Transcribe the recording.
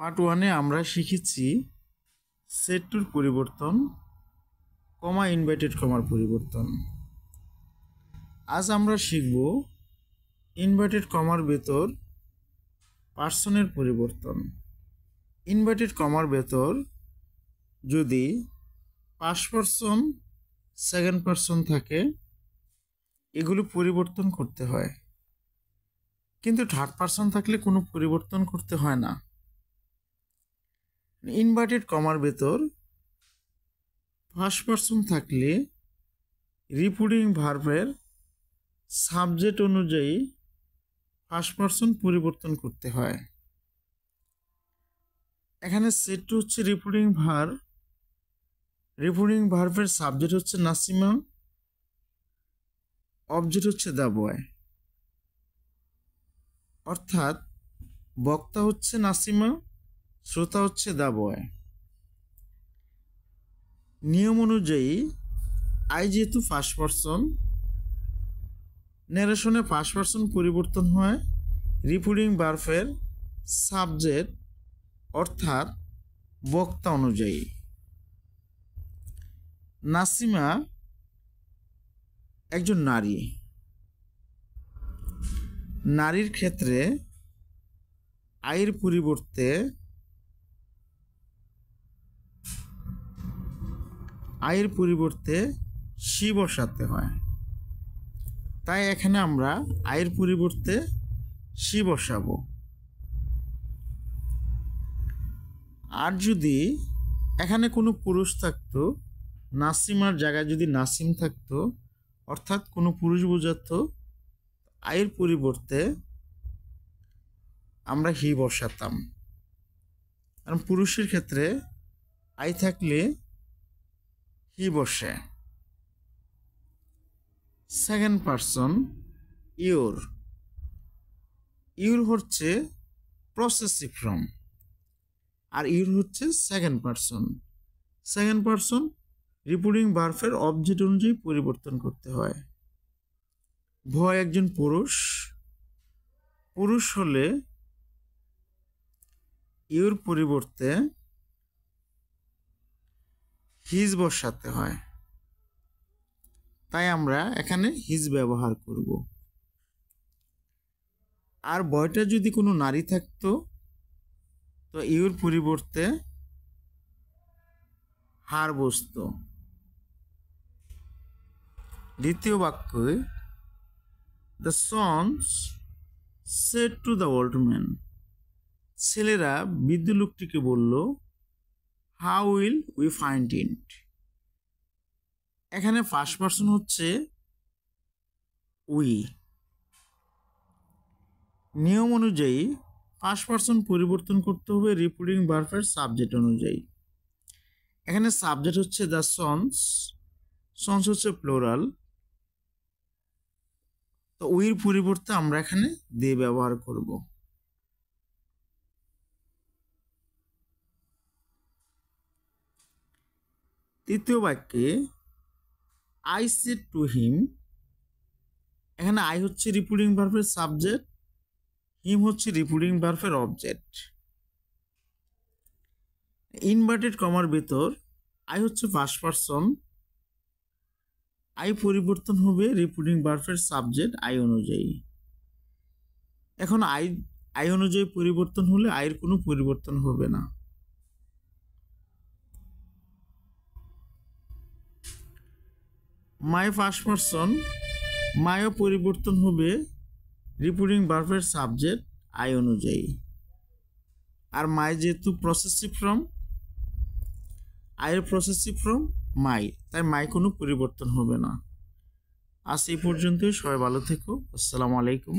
Part 1-এ আমরা শিখেছি set টুর পরিবর্তন, কমা ইনভার্টেড কমার পরিবর্তন। আজ আমরা শিখব ইনভার্টেড কমার ভেতর পার্সনের পরিবর্তন। ইনভার্টেড কমার ভেতর যদি ফার্স্ট পারসন, সেকেন্ড পারসন থাকে, এগুলো পরিবর্তন করতে হয়, কিন্তু থার্ড পারসন থাকলে কোনো পরিবর্তন করতে হয় না। ইনভার্টেড কমার ভেতর ফার্স্ট পারসন থাকলে রিপিটিং ভার্বের সাবজেক্ট অনুযায়ী ফার্স্ট পারসন পরিবর্তন করতে হয়। এখানে সেট টু হচ্ছে রিপিটিং ভার্ব, রিপিটিং ভার্বের সাবজেক্ট হচ্ছে নাসিমা, অবজেক্ট হচ্ছে দ্য বয়। অর্থাৎ বক্তা হচ্ছে নাসিমা, শ্রোতা হচ্ছে দ্য বয়। নিয়ম অনুযায়ী আই যেহেতু ফার্স্ট পারসন, ন্যারেশনে ফার্স্ট পারসন পরিবর্তন হয় রিপিটিং ভার্বের সাবজেক্ট অর্থাৎ বক্তা অনুযায়ী। নাসিমা একজন নারী, নারীর ক্ষেত্রে আয়ের পরিবর্তে সি বসাতে হয়, তাই এখানে আমরা আয়ের পরিবর্তে সি বসাবো। আর যদি এখানে কোনো পুরুষ থাকতো, নাসিমার জায়গায় যদি নাসিম থাকতো, অর্থাৎ কোনো পুরুষ বোঝাতো, আয়ের পরিবর্তে আমরা হি বসাতাম। কারণ পুরুষের ক্ষেত্রে আই থাকলে হি বসে। সেকেন্ড পারসন ইউর, ইউর হচ্ছে প্রসেসিভ ফর্ম, আর ইউর হচ্ছে second person. Second person repeating ভার্বের অবজেক্ট অনুযায়ী পরিবর্তন করতে হয়। ভয় একজন পুরুষ, পুরুষ হলে ইউর পরিবর্তে হিজ বসাতে হয়, তাই আমরা এখানে হিজ ব্যবহার করব। আর বয়টা যদি কোনো নারী থাকতো, তো ইউর পরিবর্তে হার বসতো। দ্বিতীয় বাক্যে the sons said to the old man, ছেলেরা বৃদ্ধ লোকটিকে বলল, how will we find it. এখানে ফার্স্ট পারসন হচ্ছে উই। নিয়ম অনুযায়ী ফার্স্ট পারসন পরিবর্তন করতে হবে রিপিটিং ভার্বের সাবজেক্ট অনুযায়ী। এখানে সাবজেক্ট হচ্ছে দ্য সন্স, সন্স হচ্ছে প্লোরাল, তো উইর পরিবর্তে আমরা এখানে দে ব্যবহার করব। তৃতীয় বাক্যে আই সেড টু হিম, এখানে আই হচ্ছে রিপিটিং ভার্বের সাবজেক্ট, হিম হচ্ছে রিপিটিং ভার্বের অবজেক্ট। ইনভার্টেড কমার ভেতর আই হচ্ছে ফার্স্ট পারসন, আই পরিবর্তন হবে রিপিটিং ভার্বের সাবজেক্ট আই অনুযায়ী। এখন আই অনুযায়ী পরিবর্তন হলে আয়ের কোনো পরিবর্তন হবে না। মাই ফার্স্ট পারসন, মায়ও পরিবর্তন হবে রিপিটিং ভার্বের সাবজেক্ট আই অনুযায়ী। আর মাই যেহেতু প্রসেসিভ ফর্ম, আয়ের প্রসেসিভ ফর্ম মাই, তাই মাই কোনো পরিবর্তন হবে না। আজ এই পর্যন্তই, সবাই ভালো থেকো। আসসালামু আলাইকুম।